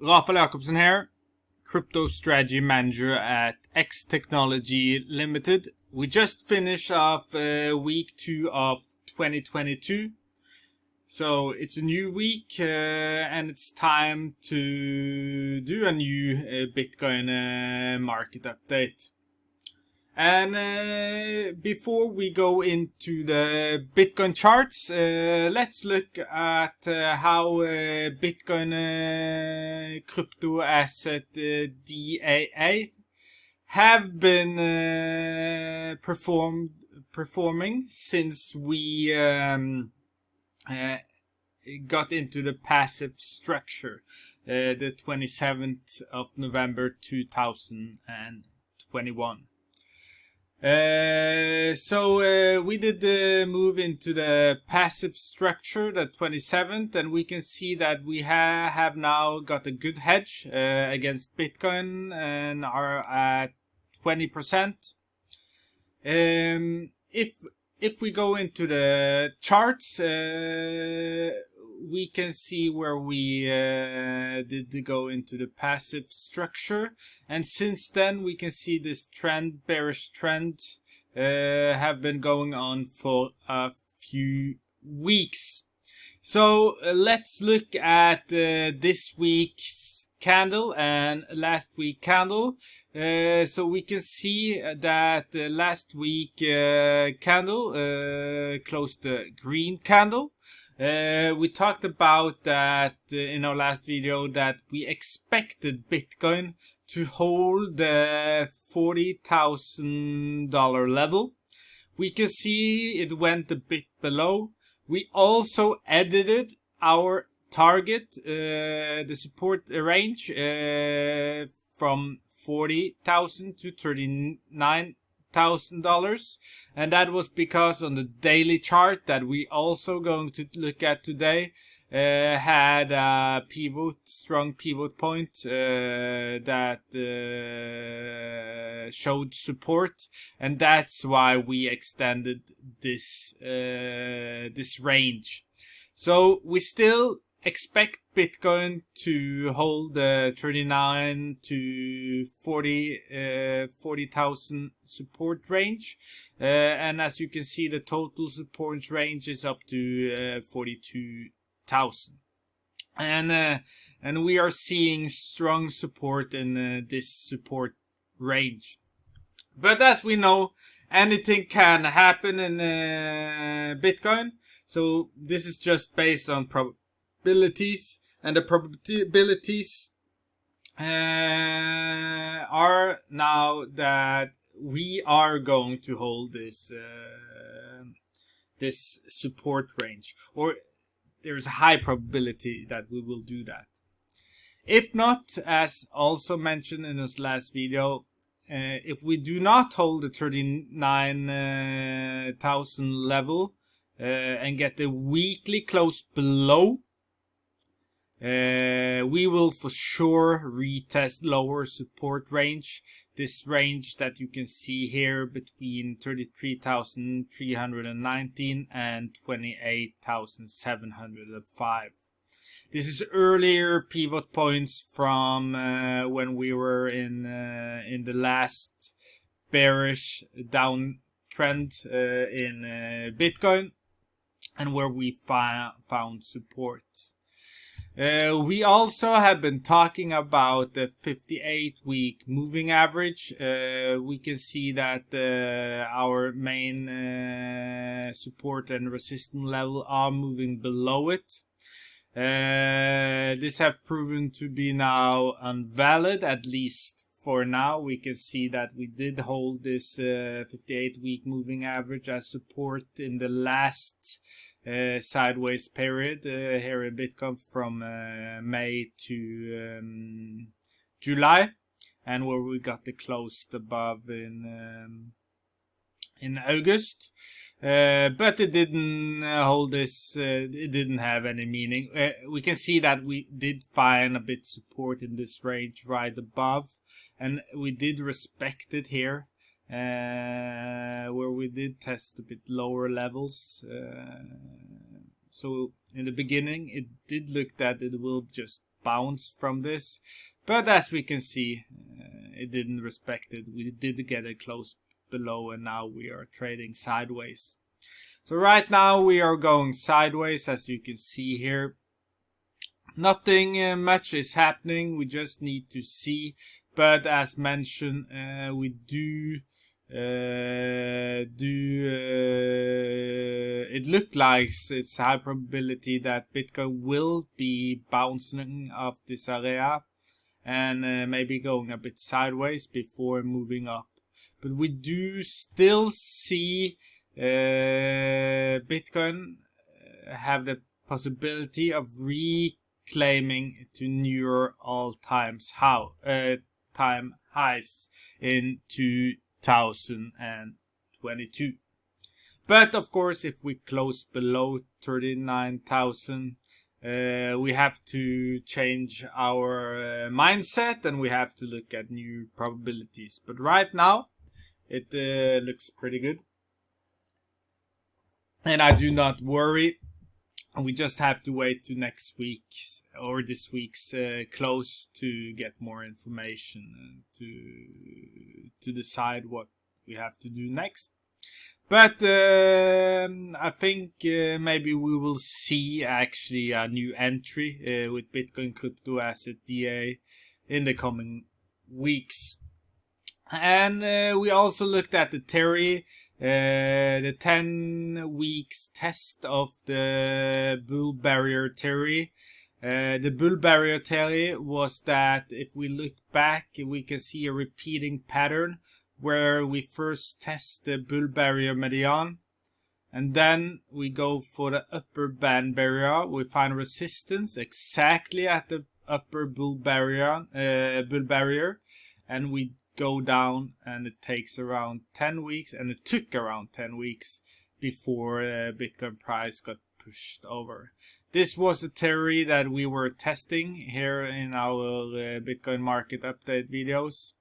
Rafael Jacobsen here, Crypto Strategy Manager at X Technology Limited. We just finished off week 2 of 2022. So it's a new week and it's time to do a new Bitcoin market update. And before we go into the Bitcoin charts, let's look at how Bitcoin Crypto Asset DAA have been performing since we got into the passive structure the 27th of November 2021. We did move into the passive structure the 27th, and we can see that we have now got a good hedge against Bitcoin and are at 20%. If we go into the charts, we can see where we did go into the passive structure, and since then we can see this trend, bearish trend, have been going on for a few weeks. So let's look at this week's candle and last week candle. So we can see that last week candle closed the green candle. We talked about that in our last video, that we expected Bitcoin to hold the $40,000 level. We can see it went a bit below. We also edited our target, the support range, from $40,000 to $39,000, and that was because on the daily chart that we also going to look at today had a strong pivot point that showed support, and that's why we extended this range. So we still expect Bitcoin to hold the 39 to 40,000 support range, and as you can see, the total support range is up to 42,000, and we are seeing strong support in this support range. But as we know, anything can happen in Bitcoin, so this is just based on probabilities, and the probabilities are now that we are going to hold this this support range, or there's a high probability that we will do that. If not, as also mentioned in this last video, if we do not hold the 39,000 level and get the weekly close below, we will for sure retest lower support range. This range that you can see here between 33,319 and 28,705. This is earlier pivot points from when we were in the last bearish downtrend in Bitcoin, and where we found support. We also have been talking about the 58-week moving average. We can see that our main support and resistance level are moving below it. This have proven to be now invalid, at least for now. We can see that we did hold this 58-week moving average as support in the last sideways period here in Bitcoin from May to July, and where we got the close above in August, but it didn't hold this. It didn't have any meaning. We can see that we did find a bit support in this range right above, and we did respect it here. Where we did test a bit lower levels. So in the beginning, it did look that it will just bounce from this. But as we can see, it didn't respect it. We did get it close below, and now we are trading sideways. So right now we are going sideways, as you can see here. Nothing much is happening. We just need to see. But as mentioned, we do it looked like it's high probability that Bitcoin will be bouncing off this area and maybe going a bit sideways before moving up. But we do still see Bitcoin have the possibility of reclaiming to newer all-time highs in 2022. But of course, if we close below 39,000, we have to change our mindset, and we have to look at new probabilities. But right now, it looks pretty good, and I do not worry. We just have to wait to next week or this week's close to get more information to decide what we have to do next. But I think maybe we will see actually a new entry with Bitcoin Crypto Assets DAA in the coming weeks. And we also looked at the theory, the 10 weeks test of the bull barrier theory. The bull barrier theory was that if we look back, we can see a repeating pattern where we first test the bull barrier median, and then we go for the upper band barrier. We find resistance exactly at the upper bull barrier, and we go down, and it takes around 10 weeks, and it took around 10 weeks before Bitcoin price got pushed over. This was a theory that we were testing here in our Bitcoin market update videos,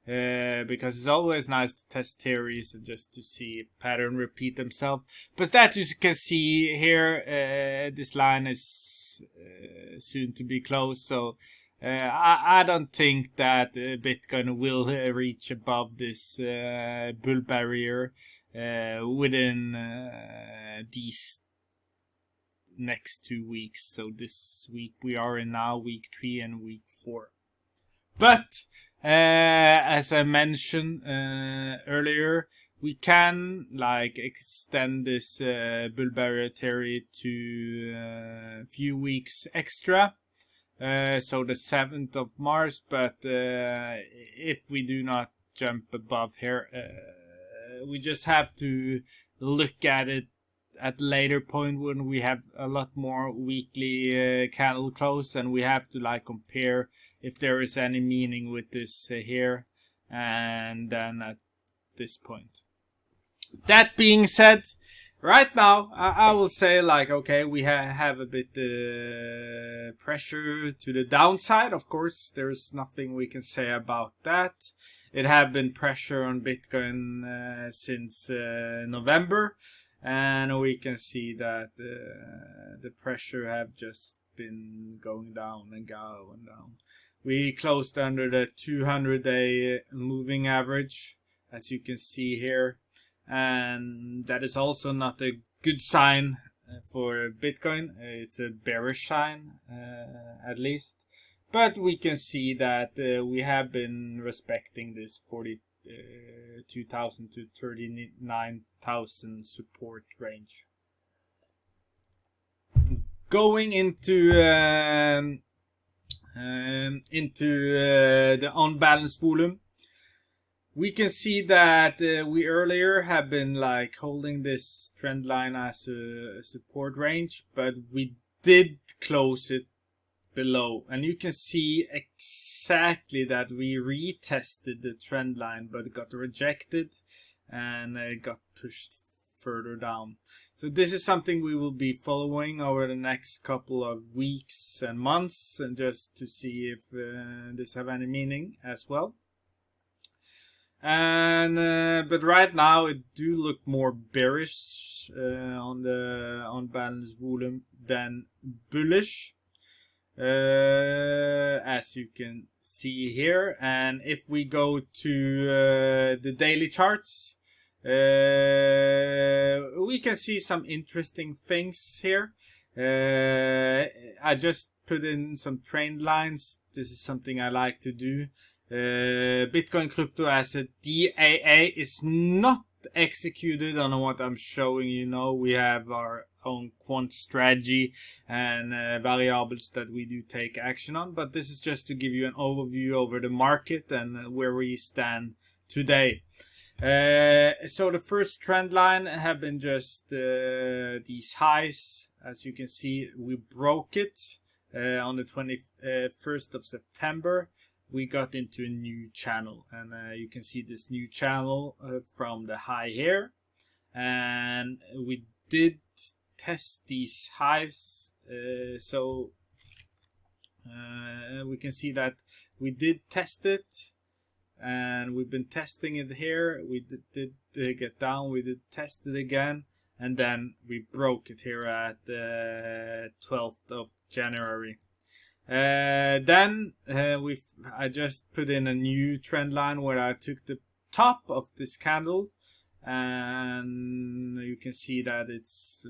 because it's always nice to test theories just to see if pattern repeat themselves. But that you can see here, this line is soon to be closed, so I don't think that Bitcoin will reach above this bull barrier within these next 2 weeks. So this week we are in now, week 3 and week 4. But as I mentioned earlier, we can extend this bull barrier theory to a few weeks extra. So the 7th of March, but if we do not jump above here, we just have to look at it at a later point when we have a lot more weekly candle close, and we have to compare if there is any meaning with this here, and then at this point. That being said, right now, I will say okay, we have a bit pressure to the downside. Of course, there's nothing we can say about that. It have been pressure on Bitcoin since November, and we can see that the pressure have just been going down and going down. We closed under the 200-day moving average, as you can see here. And that is also not a good sign for Bitcoin. It's a bearish sign, at least. But we can see that we have been respecting this 42,000 to 39,000 support range. Going into the unbalanced volume, we can see that we earlier have been holding this trend line as a support range, but we did close it below, and you can see exactly that we retested the trend line, but it got rejected and it got pushed further down. So this is something we will be following over the next couple of weeks and months, and just to see if this have any meaning as well. And but right now it do look more bearish on the unbalanced volume than bullish. as you can see here. And if we go to the daily charts, we can see some interesting things here. I just put in some trend lines. This is something I like to do. Bitcoin Crypto Asset DAA is not executed on what I'm showing you now. We have our own quant strategy and variables that we do take action on, but this is just to give you an overview over the market and where we stand today. So the first trend line have been just these highs. As you can see, we broke it on the 21st of September. We got into a new channel, and you can see this new channel from the high here, and we did test these highs. So we can see that we did test it, and we've been testing it here. We did get down, we did test it again, and then we broke it here at the 12th of January. Then I just put in a new trend line where I took the top of this candle, and you can see that it's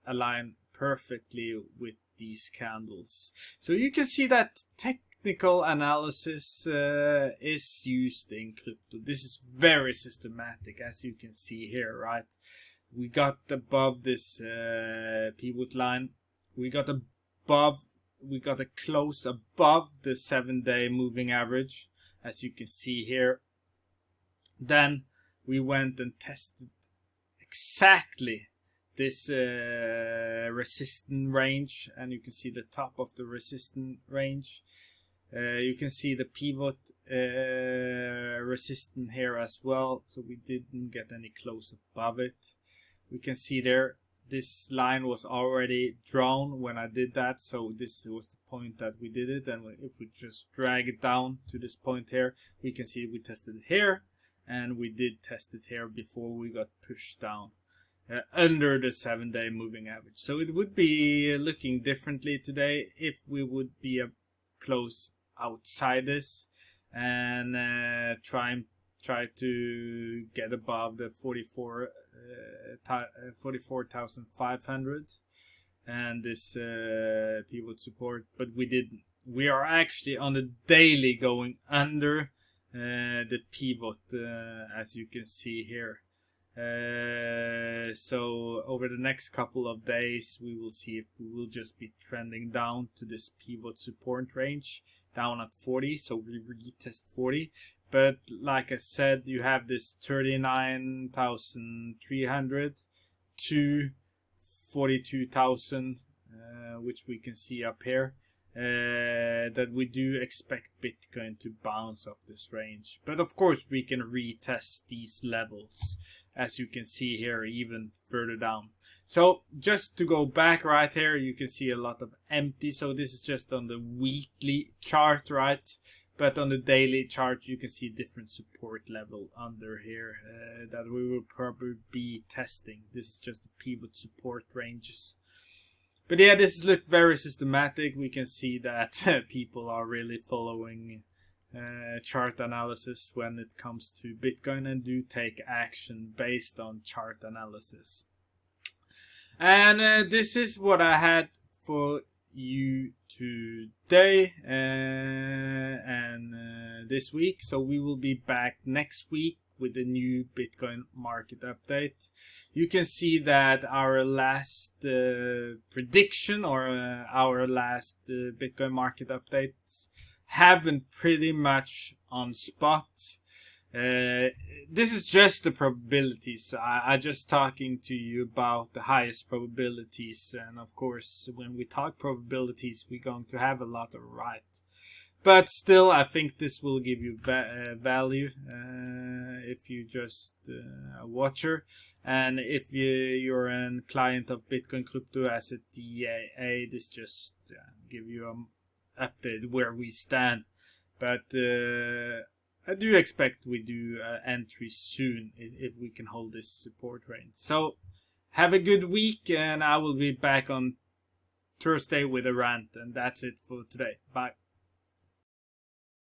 aligned perfectly with these candles. So you can see that technical analysis is used in crypto. This is very systematic, as you can see here, right? We got above this pivot line. We got a close above the 7-day moving average, as you can see here. Then we went and tested exactly this resistance range, and you can see the top of the resistance range. You can see the pivot resistance here as well, so we didn't get any close above it. We can see there this line was already drawn when I did that, so this was the point that we did it. And if we just drag it down to this point here, we can see we tested it here, and we did test it here before we got pushed down under the 7-day moving average. So it would be looking differently today if we would be close outside this and try to get above the 44,500 and this pivot support, but we didn't. We are actually on the daily going under the pivot, as you can see here. So over the next couple of days, we will see if we will just be trending down to this pivot support range, down at 40. So we retest 40. But like I said, you have this 39,300 to 42,000, which we can see up here, that we do expect Bitcoin to bounce off this range. But of course, we can retest these levels, as you can see here, even further down. So just to go back right here, you can see a lot of empty. So this is just on the weekly chart, right? But on the daily chart, you can see different support level under here that we will probably be testing. This is just the pivot support ranges. But yeah, this looks very systematic. We can see that people are really following chart analysis when it comes to Bitcoin and do take action based on chart analysis. And this is what I had for you today and this week. So we will be back next week with a new Bitcoin market update. You can see that our last prediction or our last Bitcoin market updates have been pretty much on spot. This is just the probabilities. I'm just talking to you about the highest probabilities, and of course when we talk probabilities we're going to have a lot of right, but still I think this will give you value if you just a watcher, and if you're a client of Bitcoin Crypto Asset DAA, this just give you an update where we stand. But I do expect we do entry soon if we can hold this support range. So have a good week, and I will be back on Thursday with a rant, and that's it for today. Bye.